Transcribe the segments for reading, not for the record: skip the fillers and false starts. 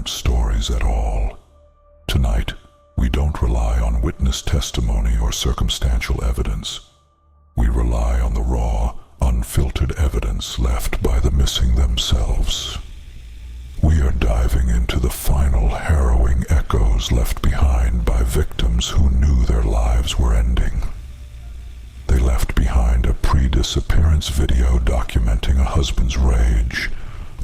weren't stories at all. Tonight, we don't rely on witness testimony or circumstantial evidence. We rely on the raw, unfiltered evidence left by the missing themselves. We are diving into the final harrowing echoes left behind by victims who knew their lives were ending. They left behind a pre-disappearance video documenting a husband's rage,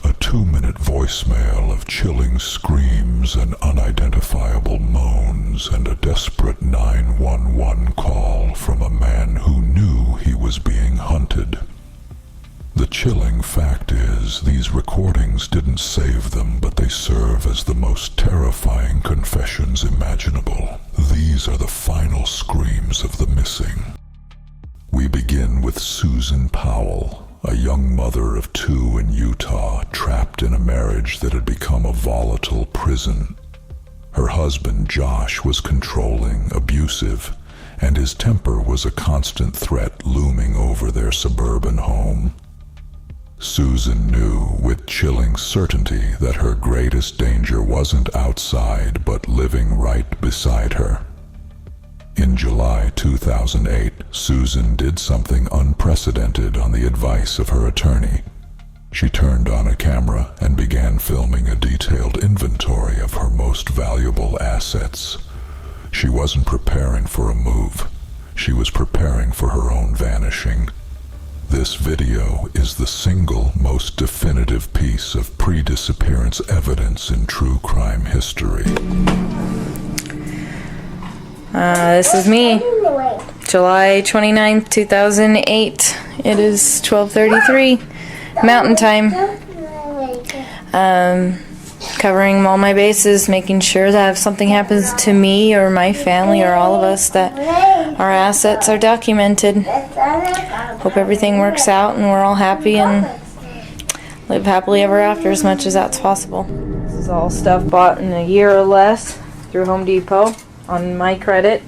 a 2-minute voicemail of chilling screams and unidentifiable moans, and a desperate 911 call from a man who knew he was being hunted. The chilling fact is, these recordings didn't save them, but they serve as the most terrifying confessions imaginable. These are the final screams of the missing. We begin with Susan Powell, a young mother of 2 in Utah, trapped in a marriage that had become a volatile prison. Her husband, Josh, was controlling, abusive, and his temper was a constant threat looming over their suburban home. Susan knew with chilling certainty that her greatest danger wasn't outside, but living right beside her. In July 2008, Susan did something unprecedented on the advice of her attorney. She turned on a camera and began filming a detailed inventory of her most valuable assets. She wasn't preparing for a move. She was preparing for her own vanishing. This video is the single most definitive piece of pre-disappearance evidence in true crime history. This is me, July 29th, 2008. It is 12:33 Mountain Time. Covering all my bases, making sure that if something happens to me or my family or all of us, that our assets are documented. Hope everything works out and we're all happy and live happily ever after as much as that's possible. This is all stuff bought in a year or less through Home Depot on my credit.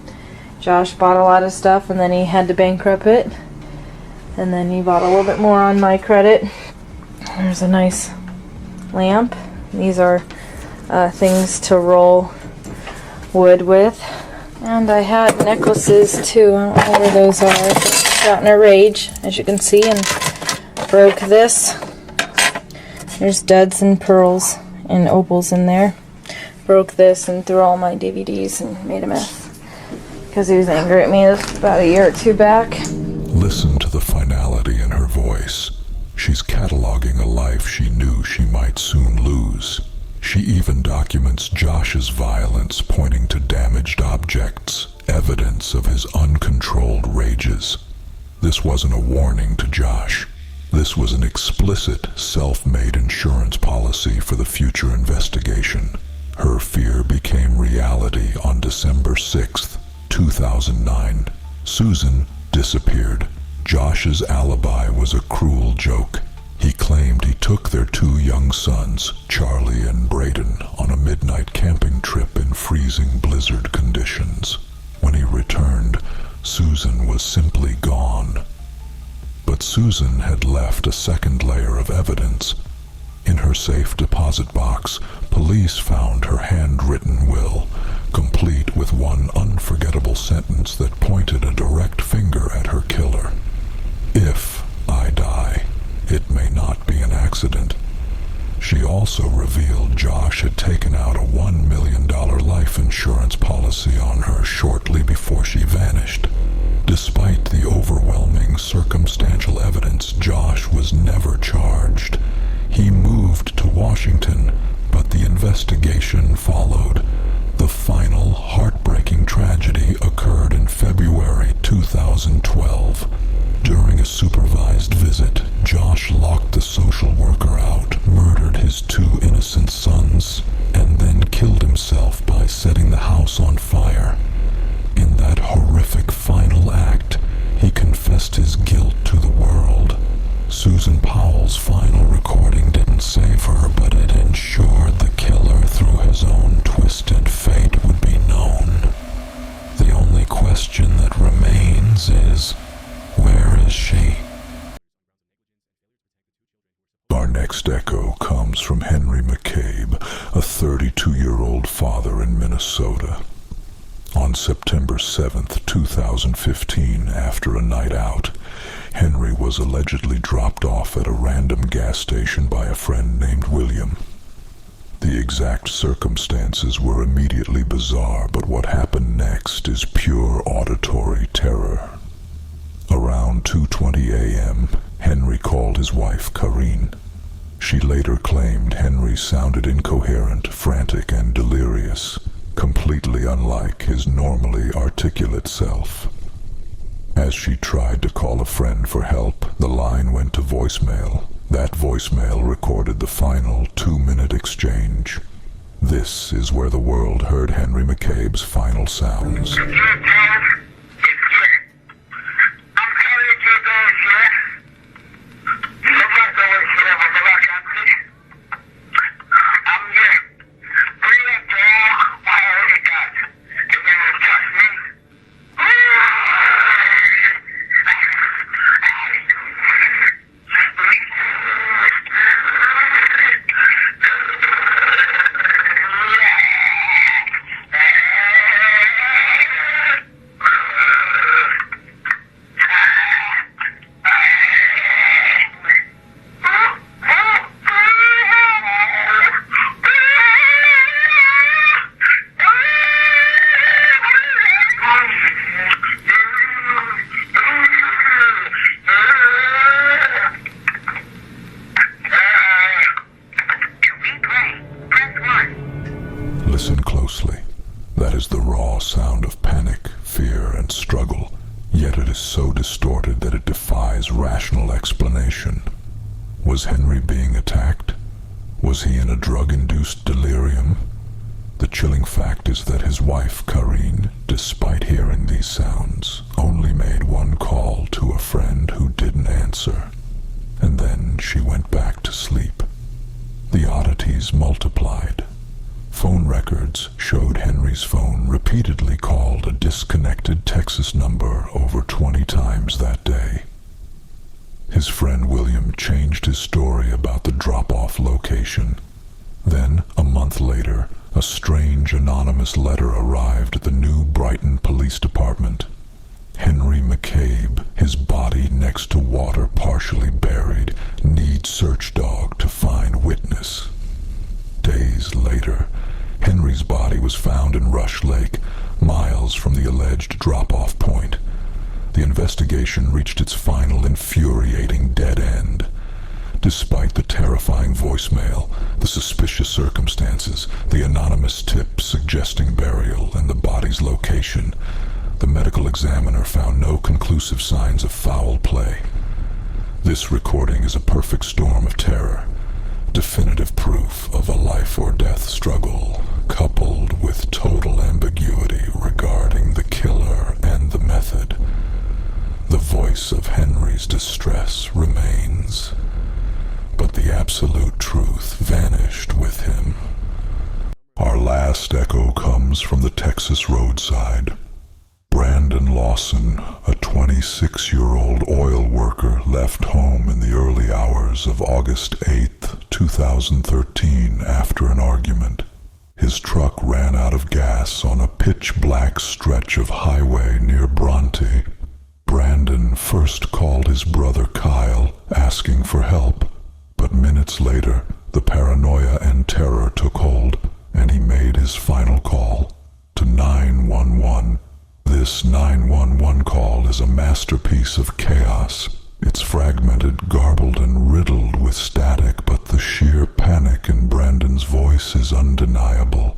Josh bought a lot of stuff and then he had to bankrupt it. And then he bought a little bit more on my credit. There's a nice lamp. These are things to roll wood with. And I had necklaces too. I don't know where those are. I just got in a rage, as you can see, and broke this. There's duds and pearls and opals in there. Broke this and threw all my DVDs and made a mess. Because he was angry at me about a year or 2 back. Listen to the finality in her voice. She's cataloging a life she knew she might soon lose. She even documents Josh's violence, pointing to damaged objects, evidence of his uncontrolled rages. This wasn't a warning to Josh. This was an explicit, self-made insurance policy for the future investigation. Her fear became reality on December 6th, 2009. Susan disappeared. Josh's alibi was a cruel joke. He claimed he took their 2 young sons, Charlie and Braden, on a midnight camping trip in freezing blizzard conditions. When he returned, Susan was simply gone. But Susan had left a second layer of evidence. In her safe deposit box, police found her handwritten will, complete with one unforgettable sentence that pointed a direct finger at her killer. If I die, it may not be an accident. She also revealed Josh had taken out a $1 million life insurance policy on her shortly before she vanished. Despite the overwhelming circumstantial evidence, Josh was never charged. He moved to Washington, but the investigation followed. The final heartbreaking tragedy occurred in February 2012. During a supervised visit, Josh locked the social worker out, murdered his 2 innocent sons, and then killed himself by setting the house on fire. In that horrific final act, he confessed his guilt to the world. Susan Powell's final recording didn't save her, but it ensured the killer through his own twisted 32-year-old father in Minnesota. On September 7th, 2015, after a night out, Henry was allegedly dropped off at a random gas station by a friend named William. The exact circumstances were immediately bizarre, but what happened next is pure auditory terror. Around 2:20 a.m., Henry called his wife, Karine. She later claimed Henry sounded incoherent, frantic, and delirious, completely unlike his normally articulate self. As she tried to call a friend for help, the line went to voicemail. That voicemail recorded the final 2-minute exchange. This is where the world heard Henry McCabe's final sounds. Listen closely. That is the raw sound of panic, fear, and struggle, yet it is so distorted that it defies rational explanation. Was Henry being attacked? Was he in a drug-induced delirium? The chilling fact is that his wife, Karine, despite hearing these sounds, only made one call to a friend who didn't answer, and then she went back to sleep. The oddities multiplied. Phone records showed Henry's phone repeatedly called a disconnected Texas number over 20 times that day. His friend William changed his story about the drop-off location. Then, a month later, a strange anonymous letter arrived at the New Brighton Police Department. Henry McCabe, his body next to water partially buried, needs search dog to find witness. Days later, Henry's body was found in Rush Lake, miles from the alleged drop-off point. The investigation reached its final infuriating dead end. Despite the terrifying voicemail, the suspicious circumstances, the anonymous tip suggesting burial, and the body's location, the medical examiner found no conclusive signs of foul play. This recording is a perfect storm of terror, definitive proof of a life-or-death struggle, coupled with total ambiguity regarding the killer and the method. The voice of Henry's distress remains, but the absolute truth vanished with him. Our last echo comes from the Texas roadside. Brandon Lawson, a 26-year-old oil worker, left home in the early hours of August 8, 2013, after an argument. His truck ran out of gas on a pitch-black stretch of highway near Bronte. Brandon first called his brother Kyle, asking for help, but minutes later, the paranoia and terror took hold, and he made his final call to 911. This 911 call is a masterpiece of chaos. It's fragmented, garbled, and riddled with static, but the sheer panic in Brandon's voice is undeniable.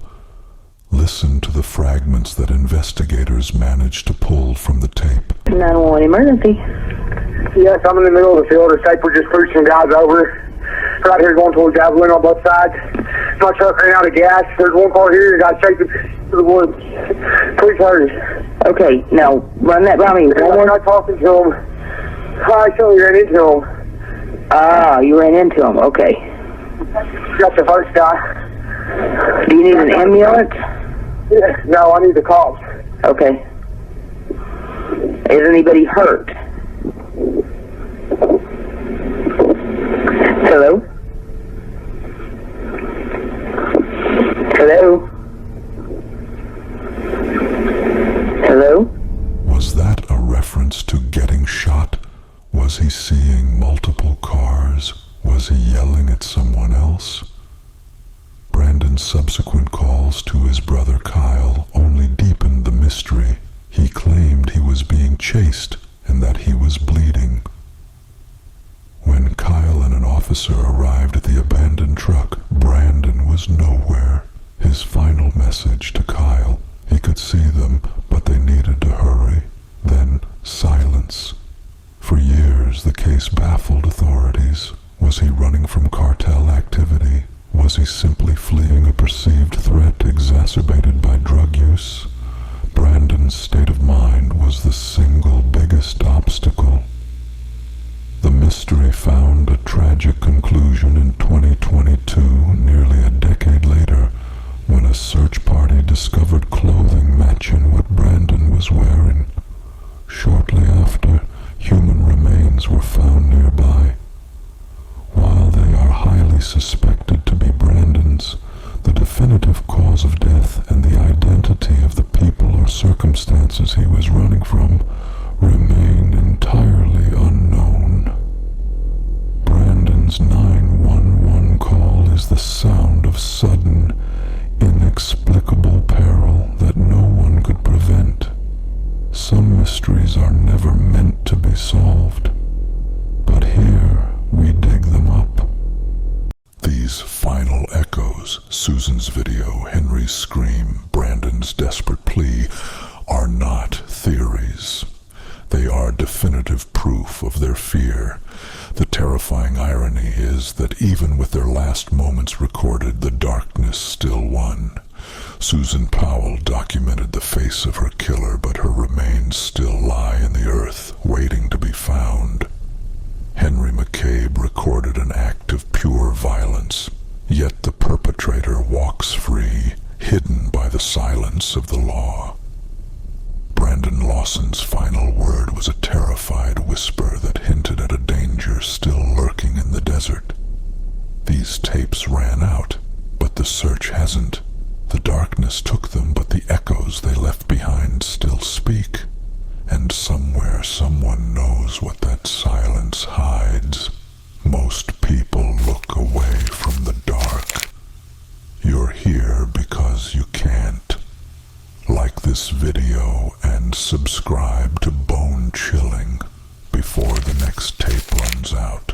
Listen to the fragments that investigators managed to pull from the tape. 911 emergency. Yes, I'm in the middle of the field. The Saper just pushed some guys over. Right here going towards Javelin on both sides. My truck ran out of gas. There's one car here that got chased to the woods. Please hurry. Okay, now run that by me. I'm not talking to him. I actually ran into him. Ah, you ran into him. Okay. Got the first guy. Do you need an ambulance? Yeah, no, I need the cops. Okay. Is anybody hurt? Hello? Brandon's subsequent calls to his brother Kyle only deepened the mystery. He claimed he was being chased and that he was bleeding. When Kyle and an officer arrived at the abandoned truck, Brandon was nowhere. His final message to Kyle: he could see them, but they needed to hurry. Then silence. For years, the case baffled authorities. Was he running from cartel activity? Was he simply fleeing a perceived threat exacerbated by drug use? Brandon's state of mind was the single biggest obstacle. The mystery found a tragic conclusion in 2022, nearly a decade later, when a search party discovered clothing matching what Brandon was wearing. Shortly after, human remains were found nearby. While they are highly suspected to be Brandon's, the definitive cause of death and the identity of the people or circumstances he was running from remain entirely unknown. Brandon's 911 call is the sound of sudden, inexplicable peril that no one could prevent. Some mysteries are never meant to be solved, but here we dig them up. These final echoes, Susan's video, Henry's scream, Brandon's desperate plea, are not theories. They are definitive proof of their fear. The terrifying irony is that even with their last moments recorded, the darkness still won. Susan Powell documented the face of her killer, but her remains still lie in the earth, waiting to be found. Henry McCabe recorded an act of pure violence, yet the perpetrator walks free, hidden by the silence of the law. Brandon Lawson's final word was a terrified whisper that hinted at a danger still lurking in the desert. These tapes ran out, but the search hasn't. The darkness took them, but the echoes they left behind still speak. And somewhere someone knows what that silence hides. Most people look away from the dark. You're here because you can't. Like this video and subscribe to Bone Chilling before the next tape runs out.